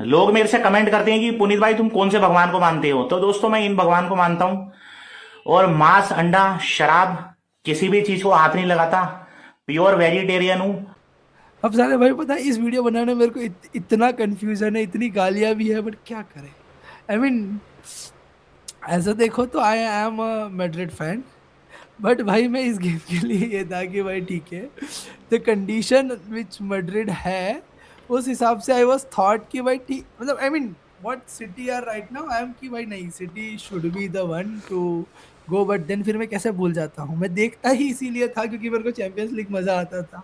लोग मेरे से कमेंट करते हैं कि पुनीत भाई तुम कौन से भगवान को मानते हो, तो दोस्तों मैं इन भगवान को मानता हूँ। और मांस, अंडा, शराब, किसी भी चीज को हाथ नहीं लगाता। प्योर वेजिटेरियन हूँ। अब सारे भाई पता है इस वीडियो बनाने में मेरे को इतना कंफ्यूजन है, इतनी गालियां भी है, बट क्या करें। आई मीन ऐसा देखो तो I am a Madrid fan, but भाई मैं इस गेम के लिए ये था कि भाई ठीक है, द कंडीशन विच मैड्रिड है उस हिसाब से आई वाज थॉट कि भाई ठीक, मतलब I mean what City are right now I am कि भाई नहीं, City should be the one to go, but then फिर मैं कैसे भूल जाता हूँ, मैं देखता ही इसीलिए था क्योंकि मेरे को चैंपियंस लीग मजा आता था।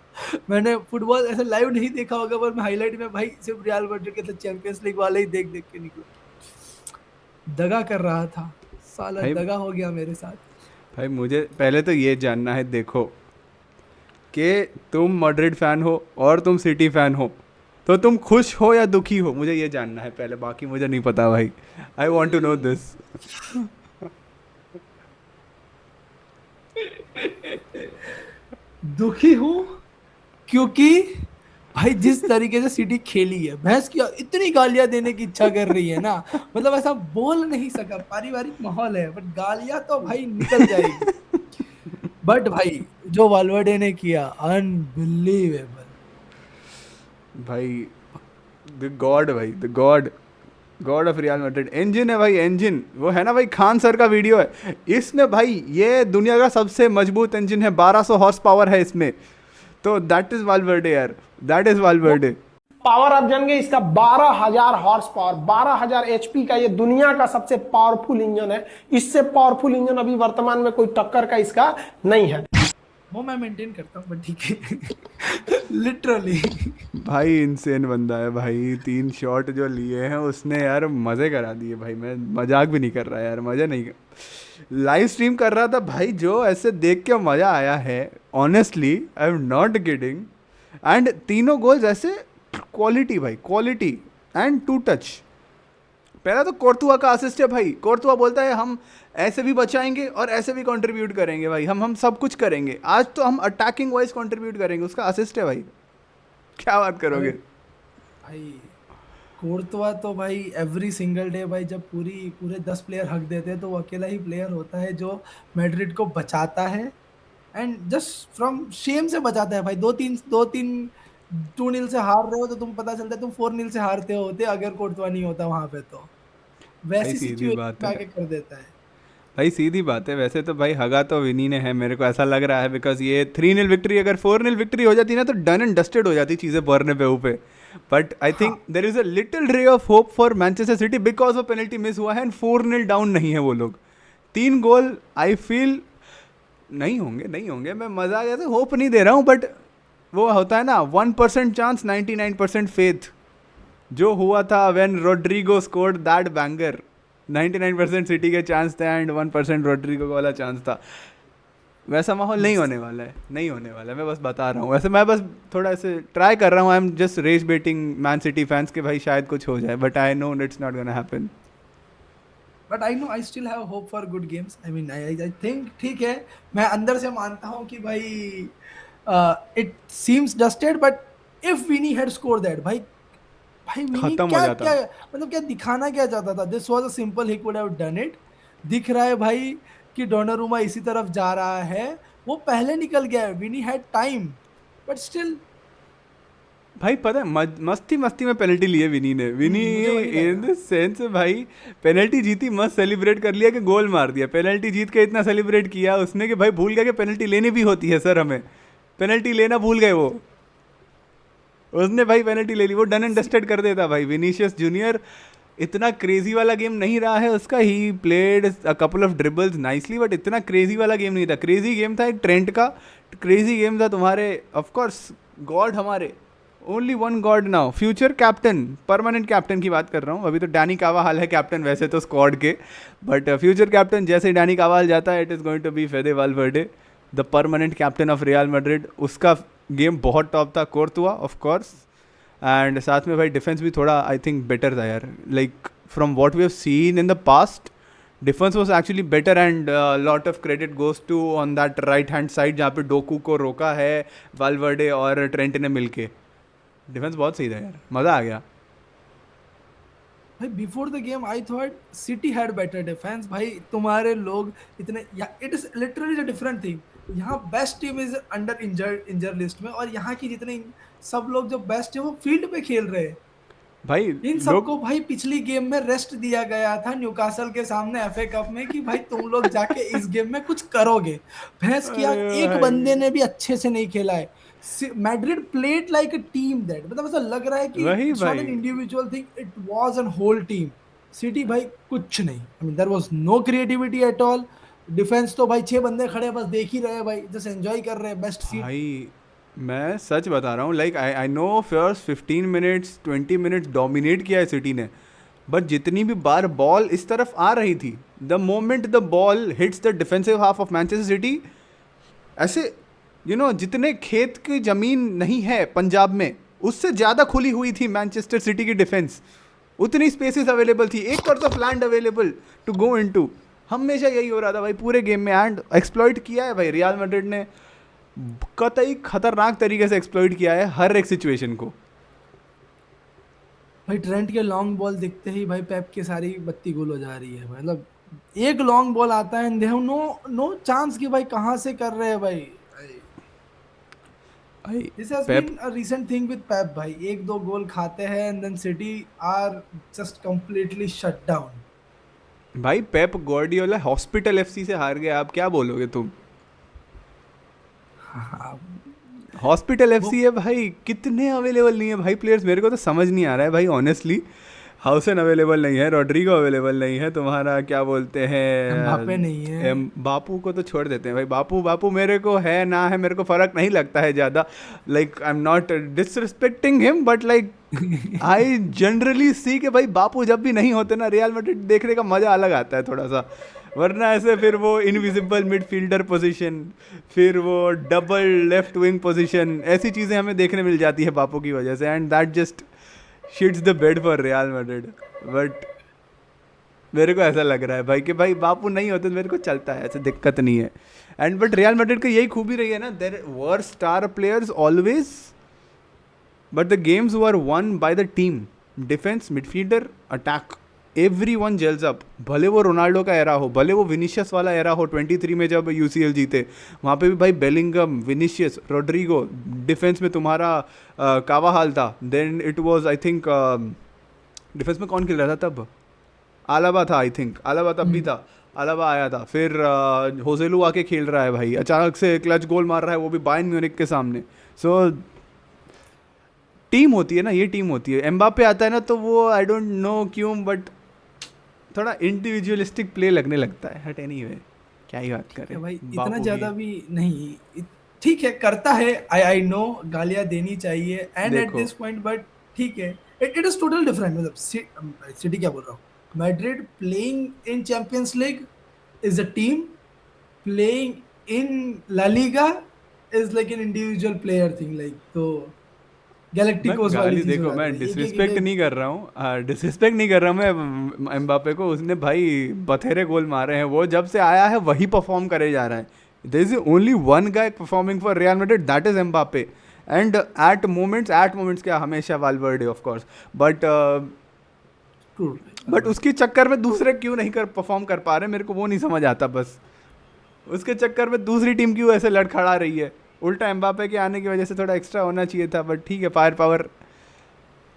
मैंने फुटबॉल ऐसे लाइव नहीं देखा होगा, पर मैं हाईलाइट में भाई सिर्फ रियल मैड्रिड के चैंपियंस लीग वाले ही देख देख के निकला। दगा कर रहा था, साला भाई दगा हो गया मेरे साथ। भाई मुझे पहले तो ये जानना है, देखो कि तुम मैड्रिड फ़ैन हो और तुम सिटी फ़ैन हो, तो तुम खुश हो या दुखी हो, मुझे ये जानना है पहले, बाकी मुझे नहीं पता भाई। I want to know this. दुखी हूँ क्योंकि भाई जिस तरीके से सिटी खेली है, भैंस की इतनी गालियां देने की इच्छा कर रही है ना, मतलब ऐसा बोल नहीं सका, पारिवारिक माहौल है, बट गालियां तो भाई निकल जाएगी। बट भाई जो वालवर्डे ने किया, अनबिलीवेबल। भाई द गॉड, भाई the God, God of Real Madrid. Engine है भाई, इंजन वो है ना भाई, खान सर का वीडियो है इसमें भाई, ये दुनिया का सबसे मजबूत इंजन है, 1200 हॉर्स पावर है इसमें। तो दैट इज वालवर्डे यार, दैट इज वालवर्डे। पावर आप जान गए इसका 12,000 हॉर्स पावर, 12,000 एचपी का ये दुनिया का सबसे पावरफुल इंजन है। इससे पावरफुल इंजन अभी वर्तमान में कोई टक्कर का इसका नहीं है। वो मैं मेंटेन करता हूँ, बट ठीक है। लिटरली। भाई इनसेन बंदा है भाई, 3 शॉट जो लिए हैं उसने यार मज़े करा दिए भाई, मैं मजाक भी नहीं कर रहा यार, मज़े नहीं लाइव स्ट्रीम कर रहा था भाई, जो ऐसे देख के मज़ा आया है, honestly I am not kidding. And तीनों गोल्स ऐसे क्वालिटी भाई, क्वालिटी एंड टू टच। पहला तो कोर्तुआ का असिस्ट है भाई, कोर्तुआ बोलता है हम ऐसे भी बचाएंगे और ऐसे भी कंट्रीब्यूट करेंगे भाई, हम सब कुछ करेंगे, आज तो हम अटैकिंग वाइज कंट्रीब्यूट करेंगे, उसका असिस्ट है भाई, क्या बात अरे करोगे। भाई कोर्तवा तो भाई एवरी सिंगल डे भाई, जब पूरे 10 प्लेयर हक देते हैं तो वो अकेला ही प्लेयर होता है जो मैड्रिड को बचाता है, एंड जस्ट फ्रॉम शेम से बचाता है भाई। दो तीन 2-0 से हार रहे हो तो तुम पता चलता है तुम 4-0 से हारते होते अगर कोर्तवा नहीं होता वहां पे, तो भाई वैसी सीधी सिचुएशन बात में है, आके कर देता है। भाई सीधी बात है, वैसे तो भाई हगा तो विनी ने है, मेरे को ऐसा लग रहा है, बिकॉज ये 3-0 विक्ट्री, अगर 4-0 विक्ट्री हो जाती ना तो डन एंड डस्टेड हो जाती चीज़ें बर्ने पे ऊपर। बट आई थिंक हाँ there is a little ray of hope for Manchester city, because वो पेनल्टी मिस हुआ है एंड 4-0 डाउन नहीं है वो लोग। 3 गोल आई फील नहीं होंगे, नहीं होंगे, मैं मजा ऐसे होप नहीं दे रहा हूँ, बट वो होता है ना 1% चांस 99% फेथ, जो हुआ था when Rodrigo scored that banger. 99% City के चांस थे एंड 1% रोड्रिगो वाला चांस था। वैसा माहौल नहीं यस। होने वाला है, नहीं होने वाला है, मैं बस बता रहा हूँ, वैसे मैं बस थोड़ा ऐसे ट्राई कर रहा हूँ, I am just race betting man City fans के भाई शायद कुछ हो जाए, but I know it's not gonna happen. But I know I still have hope for good games, I mean I think ठीक है। मैं अंदर से मानता हूँ कि भाई it seems dusted, but if Vini had score that भाई, भाई विनी खत्म हो क्या जाता। क्या मतलब क्या दिखाना क्या चाहता था, this was a simple, he could have done it. दिख रहा है भाई कि डोनारुमा इसी तरफ जा रहा है, वो पहले निकल गया है, विनी हैड टाइम, बट स्टिल। भाई पता है मस्ती मस्ती में पेनल्टी लिए विनी ने, विनी मुझे वही इन लगा। द सेंस भाई पेनल्टी जीती, मस्त सेलिब्रेट कर लिया कि गोल मार दिया, पेनल्टी जीत के इतना सेलिब्रेट किया उसने कि भाई भूल गया कि पेनल्टी लेनी भी होती है सर, हमें पेनल्टी लेना भूल गए वो, उसने भाई पेनल्टी ले ली, वो डन एंड डस्टेड कर देता भाई विनीशियस जूनियर। इतना क्रेजी वाला गेम नहीं रहा है उसका, he played a couple of dribbles nicely, but इतना क्रेजी वाला गेम नहीं था, क्रेजी गेम था एक ट्रेंट का, क्रेजी गेम था तुम्हारे ऑफ कोर्स गॉड, हमारे only one God now, future captain, permanent captain की बात कर रहा हूँ, अभी तो डैनी कावाहाल है कैप्टन वैसे तो स्क्वाड के, बट फ्यूचर कैप्टन जैसे ही डैनी कावाहाल जाता है it is going to be Fede Valverde, the permanent captain of Real Madrid. उसका गेम बहुत टॉप था, कोर्तुआ ऑफ कोर्स, एंड साथ में भाई डिफेंस भी थोड़ा आई थिंक बेटर था यार, like from what we have seen in the past, defence was actually better, and lot of credit goes to on that right hand side जहाँ पे Docu को रोका है वालवर्डे और ट्रेंट ने मिलके, डिफेंस बहुत सही था यार, मज़ा आ गया। भाई before the game I thought City had better defence. भाई तुम्हारे लोग इतने, it is literally the different thing. यहाँ best team is under injury list में, और यहाँ की जितने सब लोग जो बेस्ट है वो फील्ड पे खेल रहे हैं। भाई इन लोग, सबको भाई पिछली गेम में रेस्ट दिया गया था न्यूकासल के सामने एफए कप में, कि भाई तुम लोग जाके इस गेम में कुछ करोगे। भैंस किया, अरे एक भाई बंदे ने भी अच्छे से नहीं खेला है। Madrid played like a team, that मतलब ऐसा लग रहा है कि वही इट्स नॉट भाई, an individual thing, it was an whole team. City भाई कुछ नहीं, I mean there was no creativity at all. Defence तो भाई 6 बंदे खड़े हैं, बस देख ही रहे हैं भाई, जस्ट एंजॉय कर रहे हैं, बेस्ट सीट। भाई मैं सच बता रहा हूँ, like I I know first 15 minutes 20 minutes dominate किया है सिटी ने, बट जितनी भी बार बॉल इस तरफ आ रही थी, the moment the ball hits the defensive half of Manchester city, ऐसे जितने खेत की ज़मीन नहीं है पंजाब में, उससे ज़्यादा खुली हुई थी मैनचेस्टर सिटी की डिफेंस। उतनी स्पेसेस अवेलेबल थी, acres of land available to go into. हमेशा यही हो रहा था भाई पूरे गेम में, एंड एक्सप्लॉइट किया है भाई रियल मैड्रिड ने, कतई खतरनाक तरीके से एक्सप्लॉइट किया है हर एक सिचुएशन को। भाई ट्रेंट के लॉन्ग बॉल दिखते ही भाई पेप की सारी बत्ती गुल हो जा रही है। मतलब एक लॉन्ग बॉल आता है and they have no no chance कि भाई कहाँ से कर रहे हैं भाई। भाई this has Pep, been a recent thing with Pep भाई, एक दो गोल खाते हैं and then City are just completely shut down. भाई पेप गॉर्डियोला हॉस्पिटल एफसी से हार गया, आप क्या बोलोगे तुम? हॉस्पिटल वो एफसी है भाई, कितने अवेलेबल नहीं है भाई प्लेयर्स, मेरे को तो समझ नहीं आ रहा है भाई ऑनेस्टली। हाउसन अवेलेबल नहीं है, रॉड्रिगो अवेलेबल नहीं है, तुम्हारा क्या बोलते एम्बापे नहीं है। बापू को तो छोड़ देते हैं भाई, बापू बापू मेरे को है ना है, मेरे को फ़र्क नहीं लगता है ज़्यादा। Like I am not disrespecting him, but like I generally see कि भाई बापू जब भी नहीं होते ना, रियल मैड्रिड देखने का मज़ा अलग आता है थोड़ा सा। वरना ऐसे फिर वो इनविजिबल मिडफील्डर पोजीशन, फिर वो डबल लेफ्ट विंग पोजीशन, ऐसी चीज़ें हमें देखने मिल जाती है बापू की वजह से, and that just sheets the bed for Real Madrid. But मेरे को ऐसा लग रहा है भाई कि भाई बापू नहीं होते तो मेरे को चलता है, ऐसे दिक्कत नहीं है। एंड बट रियल मैड्रिड का यही खूबी रही है ना, there were star players always, but the games were won by the team, defence, midfielder, attack, everyone gels up. भले वो रोनाल्डो का एरा हो, भले वो विनीशियस वाला एरा हो 23 में जब यूसीएल जीते, वहाँ पे भी भाई बेलिंगम, विनीशियस, रोड्रिगो, डिफेंस में तुम्हारा कावाहाल था, then it was I think defence में कौन खेल रहा था तब, आलाबा था, आई थिंक आलाबा तब भी था, आलाबा आया था, फिर होसेलू आके खेल रहा है भाई, अचानक से क्लच गोल मार रहा है वो भी बायर्न म्यूनिख के सामने। सो टीम होती है ना, ये टीम होती है। एम्बापे आता है ना तो वो आई डोंट नो क्यों, बट थोड़ा इंडिविजुअलिस्टिक प्ले लगने लगता है। हट एनीवे, क्या ही बात करें भाई इतना बापू ज्यादा की। भी नहीं, ठीक है करता है, आई नो गालियां देनी चाहिए एंड एट देखो दिस पॉइंट, बट ठीक है, इट इज टोटल डिफरेंट। मतलब सिटी क्या बोल रहा हूँ, Madrid playing in Champions League is a team, playing in La Liga is like an individual player thing, like तो मैं गैलेक्टिकोस वाली गाली, चीज हो देखो जाती मैं है, डिसरिस्पेक्ट नहीं कर रहा हूँ, डिसरिस्पेक्ट नहीं कर रहा हूँ मैं एम्बापे को, उसने भाई बथेरे गोल मारे हैं, वो जब से आया है वही परफॉर्म करे जा रहा है। There is only one guy performing for Real Madrid, that is Mbappe. And at moments क्या, हमेशा वाल्वर्डे ऑफ कोर्स, बट उसके चक्कर में दूसरे क्यों नहीं कर परफॉर्म कर पा रहे, मेरे को वो नहीं समझ आता। बस उसके चक्कर में दूसरी टीम क्यों ऐसे लड़खड़ा रही है, उल्टा एम्बापे के आने की वजह से थोड़ा एक्स्ट्रा होना चाहिए था। बट ठीक है, fire power,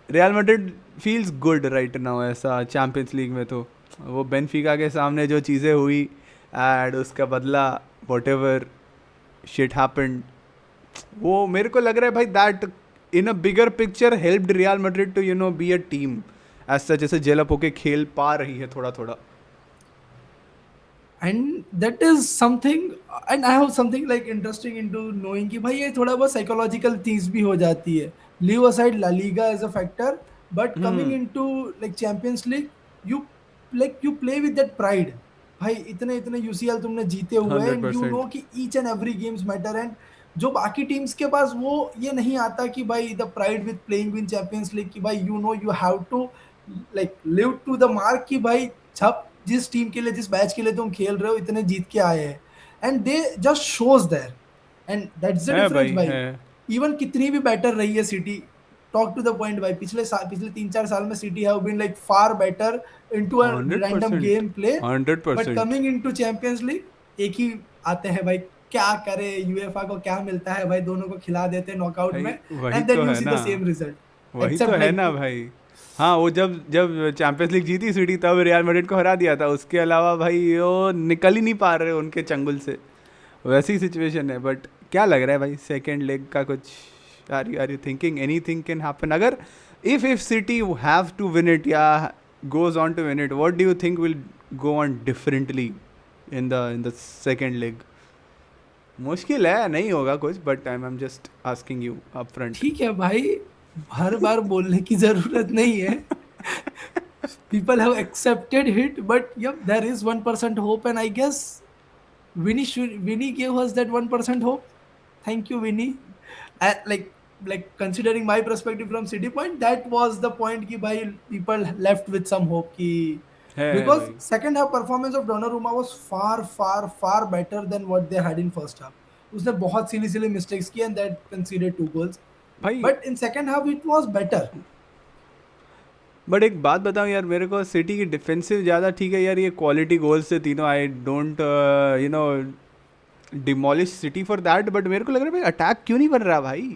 real Madrid feels good right now ऐसा चैंपियंस लीग में। तो वो बेनफिका के सामने जो चीज़ें हुई एंड उसका बदला, व्हाटएवर शिट हैपेंड, वो मेरे को लग रहा है भाई that in a bigger picture helped Real Madrid to be a team as such, जैसे जेलअप होके खेल पा रही है थोड़ा थोड़ा। And that is something, and I have something like interesting into knowing कि भाई ये थोड़ा बहुत साइकोलॉजिकल चीज भी हो जाती है। Leave aside La Liga as a factor, but coming into like Champions League, you you play with that pride. भाई इतने इतने यूसीएल तुमने जीते हुए हैं, एंड यू 100%। नो कि each and every games matter, and जो बाकी टीम्स के पास वो ये नहीं आता कि भाई the pride with playing with Champions League, कि भाई you have to like live to the mark, कि भाई जब जिस टीम के लिए, जिस मैच के लिए तुम खेल रहे हो, इतने जीत के आए हैं, and they just shows there, and that's the है डिफरेंस भाई भाई। है। इवन कितनी भी बेटर रही है City, talk to the point भाई, पिछले 3-4 साल में City have been like far better into a random 100%, game play, but 100%. coming into Champions League एक ही आते हैं भाई, क्या करे UEFA को, क्या मिलता है भाई, दोनों को खिला देते हैं नॉकआउट भाई में, वही and then तो you है see ना, the same result. वही Except तो है like ना भाई। हाँ, वो जब जब चैंपियंस लीग जीती सिटी तब रियल मैड्रिड को हरा दिया था, उसके अलावा भाई वो निकल ही नहीं पा रहे उनके चंगुल से, वैसी सिचुएशन है। बट क्या लग रहा है भाई सेकेंड लेग का कुछ, are you thinking anything can happen? अगर if City have to win it या goes on to win it, what do you think will go on differently in the second leg? मुश्किल है, नहीं होगा कुछ, but I am just asking you upfront. ठीक है भाई, हर बार बोलने की जरूरत नहीं है। People have accepted it, but yep, there is 1% hope, and I guess Vinny gave us that 1% hope. Thank you, Vinny. Like considering my perspective from City Point, that was the point कि भाई people left with some hope कि है because भाई। second half performance of Donnarumma was far better than what they had in first half. उसने बहुत silly mistakes किए and that conceded 2 goals. भाई But in second half it was better. But एक बात बताऊं यार, मेरे को सिटी की डिफेंसिव ज़्यादा ठीक है यार, ये क्वालिटी गोल्स से तीनों, I don't you know demolish city for that, but मेरे को लग रहा है भाई अटैक क्यों नहीं बन रहा भाई,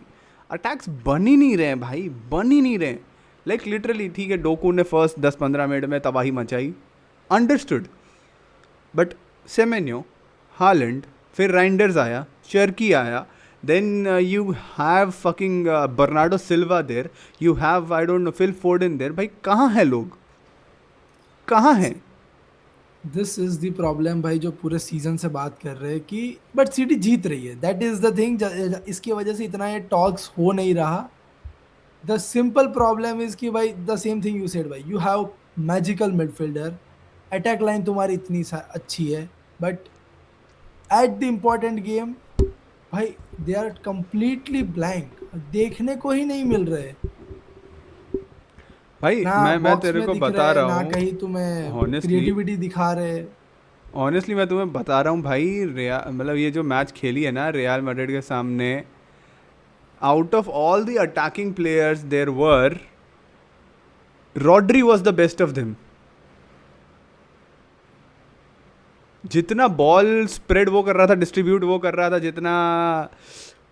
अटैक्स बन ही नहीं रहे हैं भाई, बन ही नहीं रहे। लाइक लिटरली ठीक है, डोकू ने फर्स्ट 10-15 मिनट में तबाही मचाई, अंडरस्टूड, बट सेमेन्यो, हालैंड, फिर राइंडर्स आया, चर्की आया, then you have fucking Bernardo Silva there, you have I don't know Phil Foden there, भाई कहाँ हैं लोग, कहाँ हैं? This is the problem भाई, जो पूरे सीजन से बात कर रहे हैं कि बट सिटी जीत रही है, दैट इज द थिंग, इसकी वजह से इतना ये टॉक्स हो नहीं रहा। द सिंपल प्रॉब्लम इज कि भाई the same thing you said भाई, you have magical midfielder, attack line तुम्हारी इतनी अच्छी है, but at the important game भाई दे आर कंप्लीटली ब्लैंक, देखने को ही नहीं मिल रहे भाई। ना, मैं box तेरे में को दिख बता रहे, रहा ना हूँ कहीं तुम्हें Honestly- क्रिएटिविटी दिखा रहे। ऑनेस्टली मैं तुम्हें बता रहा हूँ भाई, मतलब ये जो मैच खेली है ना रियल मैड्रिड के सामने, out of all the attacking players there were, Rodri was the best of them. जितना बॉल स्प्रेड वो कर रहा था, डिस्ट्रीब्यूट वो कर रहा था, जितना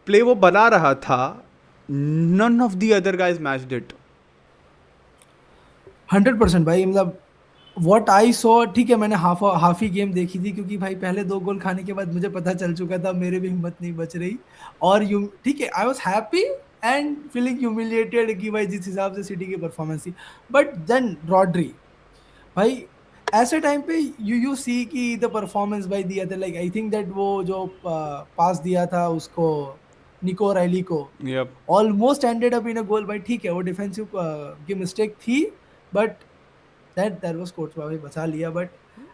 प्ले वो बना रहा था, none of the other guys matched it. 100% भाई, मतलब व्हाट आई सॉ, ठीक है मैंने हाफ ही गेम देखी थी क्योंकि भाई पहले 2 गोल खाने के बाद मुझे पता चल चुका था, मेरे भी हिम्मत नहीं बच रही, और यू ठीक है I was happy and feeling humiliated कि भाई जिस हिसाब से सिटी की परफॉर्मेंस थी, बट देन रॉड्री भाई ऐसे टाइम पे यू सी कि द परफॉर्मेंस भाई दिया था, लाइक आई थिंक दैट वो जो पास दिया था उसको निको रैली को, yup almost ended up in a goal भाई, ठीक है वो डिफेंसिव की मिस्टेक थी, बट दैट वाज कोच भाई बचा लिया। बट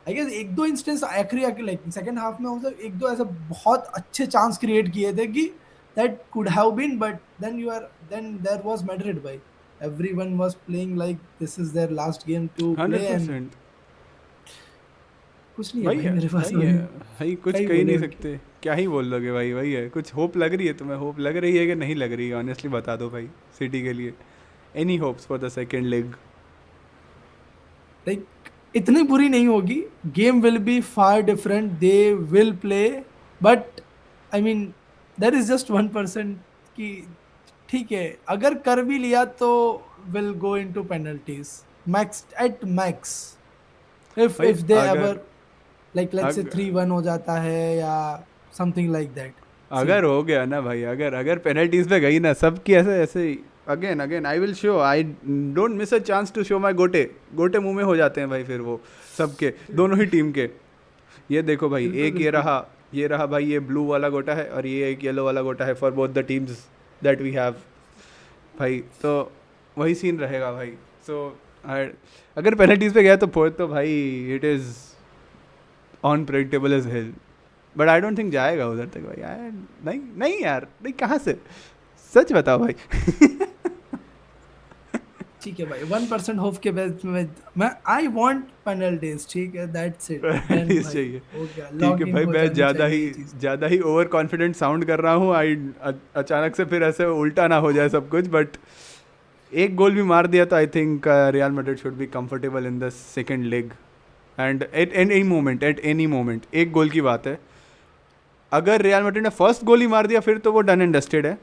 आई गेस 1-2 इंस्टेंस आखिरी लाइक सेकंड हाफ में मतलब 1-2 ऐसे बहुत अच्छे चांस क्रिएट किए थे कि that could have been, but then there was Madrid भाई, everyone was playing like this is their last game to play, and 100% कुछ नहीं है भाई भाई है, मेरे पास भाई है भाई, कुछ क्या ही कह नहीं बोले सकते, क्या ही बोल लोगे भाई, वही है। कुछ होप लग रही है तुम्हें, होप लग रही है कि नहीं लग रही है? ऑनेस्टली बता दो भाई सिटी के लिए, any hopes for the second leg? Like इतनी बुरी नहीं होगी, game will be far different, they will play, but I mean there is just 1% कि ठीक है अगर कर भी लिया तो will go into penalties max at max, if भाई दे अगर एवर लाइक लेट्स से अगर 3-1 हो जाता है या समथिंग लाइक दैट। अगर हो गया ना भाई, अगर पेनल्टीज पे गई ना सबकी, ऐसे again I will show, I don't miss a chance to show my गोटे मुंह में हो जाते हैं भाई फिर वो सबके, दोनों ही टीम के। ये देखो भाई, एक ये रहा भाई, ये ब्लू वाला गोटा है और ये एक येलो वाला गोटा है for both the teams that we have भाई, तो वही सीन रहेगा भाई। सो अगर पेनल्टीज पे गया तो भाई it is unpredictable as hell, but I don't think जाएगा उधर तक भाई यार, नहीं यार, नहीं कहाँ से, सच बताओ भाई। ठीक है भाई 1% होप के बेस में मैं आई वांट पेनल्टीज, ठीक है दैट्स इट, पेनल्टीज चाहिए, ठीक है भाई। मैं ज़्यादा ही ओवर कॉन्फिडेंट साउंड कर रहा हूँ, अचानक से फिर ऐसे उल्टा ना हो जाए सब कुछ, बट एक गोल भी मार दिया तो I think real Madrid should be comfortable in the second leg and at any moment एक गोल की बात है. अगर रियल मैड्रिड ने फर्स्ट गोल ही मार दिया फिर तो वो डन एंड डस्टेड है.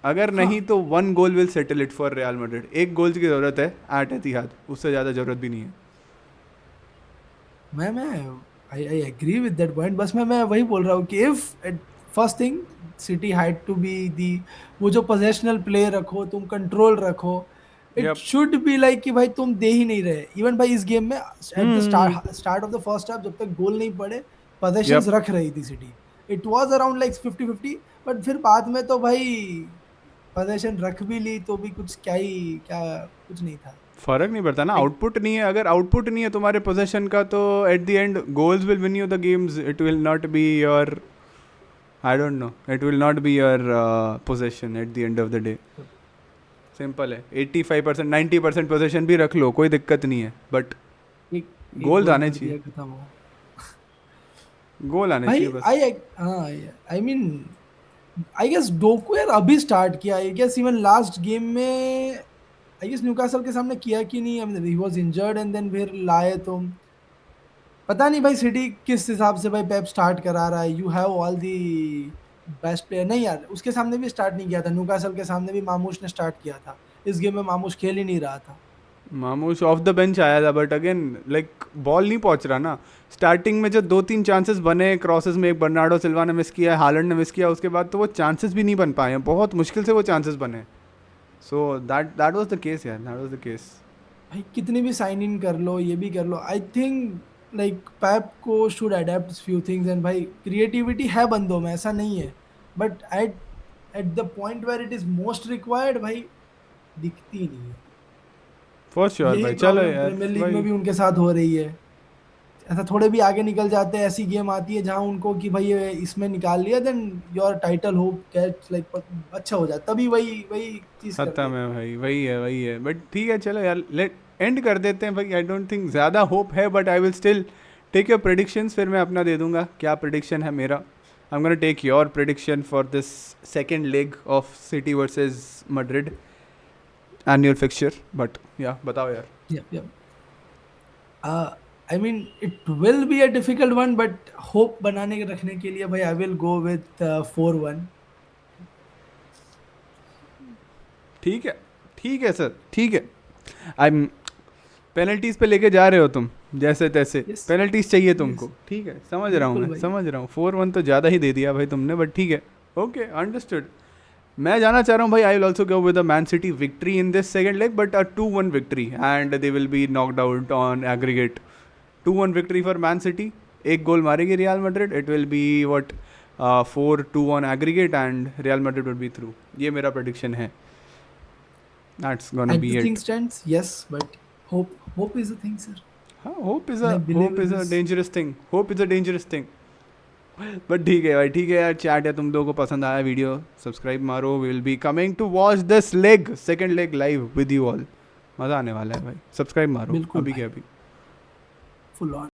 अगर नहीं तो 1 goal will settle it for Real Madrid. एक गोल की ज़रूरत है एट एतिहाद, उससे ज़्यादा ज़रूरत भी नहीं है. मैं I agree with that point. बस मैं वही बोल रहा हूँ कि if first thing City had to be the, वो जो पोजेशनल प्ले रखो, तुम कंट्रोल रखो, it Yep. Should be like कि भाई तुम दे ही नहीं रहे. इवन भाई इस गेम में at the start of the first half जब तक गोल नहीं पड़े पोजेशंस Yep. रख रही थी city. It was around like 50-50, but फिर बाद में तो भाई पोजेशन रख भी ली तो भी कुछ कुछ नहीं था. फर्क नहीं पड़ता ना, आउटपुट नहीं है. अगर आउटपुट नहीं है तुम्हारे पोजीशन का तो at the end goals will win you the games. It will not be your, I don't know, it will not be your position at the end of the day. Simple है. 85% 90% position भी रख लो, कोई दिक्कत नहीं है, but एक गोल आने कर दिया, चाहिए. खत्म हो. गोल आने भाई चाहिए बस. I mean I guess Doku यार अभी स्टार्ट किया. I guess even last game में आई गेस न्यूकासल के सामने किया कि नहीं. I mean he was injured and then फिर लाए तुम. पता नहीं भाई सिटी किस हिसाब से भाई पेप स्टार्ट करा रहा है. You have all the best player. नहीं यार, उसके सामने भी स्टार्ट नहीं किया था. न्यूकासल के सामने भी मामूश ने स्टार्ट किया था. इस गेम में मामूश खेल ही नहीं रहा था. मामूश ऑफ द बेंच आया था, बट अगेन लाइक बॉल नहीं पहुंच रहा ना. स्टार्टिंग में जो 2-3 चांसेस बने क्रॉसेस में, एक बर्नार्डो सिल्वा ने मिस किया, हालैंड ने मिस किया, उसके बाद तो वो चांसेस भी नहीं बन पाए हैं. बहुत मुश्किल से वो चांसेस बने. So that was the case यार, दैट वाज द केस. भाई कितनी भी साइन इन कर लो, ये भी कर लो, आई थिंक लाइक पेप को should adapt few things. And भाई क्रिएटिविटी है बंदों में, ऐसा नहीं है, but at at the point where it is most required भाई दिखती नहीं है. फॉर श्योर यही भाई. चलो प्रॉब्लम यार प्रीमियर लीग भाई. में भी उनके साथ हो रही है. ऐसा थोड़े भी आगे निकल जाते हैं, ऐसी गेम आती है जहां उनको कि भाई ये इसमें निकाल लिया, then your title hope gets like अच्छा हो जाता. तभी वही वही चीज खत्म है भाई, वही है. बट ठीक है, चलो यार लेट एंड कर देते हैं भाई. आई डोंट थिंक ज़्यादा होप है, but I will still take your predictions. फिर मैं अपना दे दूंगा क्या प्रेडिक्शन है मेरा. I am gonna take your prediction for this second leg of City versus Madrid annual fixture. But या बताओ यार. I mean it will be a difficult one, but hope बनाने के रखने के लिए भाई आई विल गो विथ 4-1. ठीक है सर, ठीक है. आई पेनल्टीज पे लेके जा रहे हो तुम जैसे तैसे. Yes. पेनल्टीज चाहिए Yes. तुमको. ठीक है, समझ रहा हूँ बिल्कुल मैं, भाई. समझ रहा हूँ. 4-1 तो ज़्यादा ही दे दिया भाई तुमने, बट ठीक है. Okay, understood. मैं जाना चाह रहा हूँ भाई. I will also go with a man City victory in this second leg, but a 2-1 victory and they will be knocked out on aggregate. 2-1 victory for man City. एक goal मारेगी Real Madrid. It will be what 4-2 on aggregate and Real Madrid will be through. ये मेरा prediction है. That's gonna As be the it. thing stands, yes, but hope is the thing, sir. हाँ, hope is I believe in a this. Dangerous thing. Hope is a dangerous thing. But ठीक है भाई, ठीक है यार. Chat है, तुम लोगों को पसंद आया वीडियो, सब्सक्राइब मारो. We will be coming to watch this leg, second leg live with you all. मज़ा आने वाला है भाई. सब्सक्राइब मारो बिल्कुल अभी भाई. के अभी. Full on.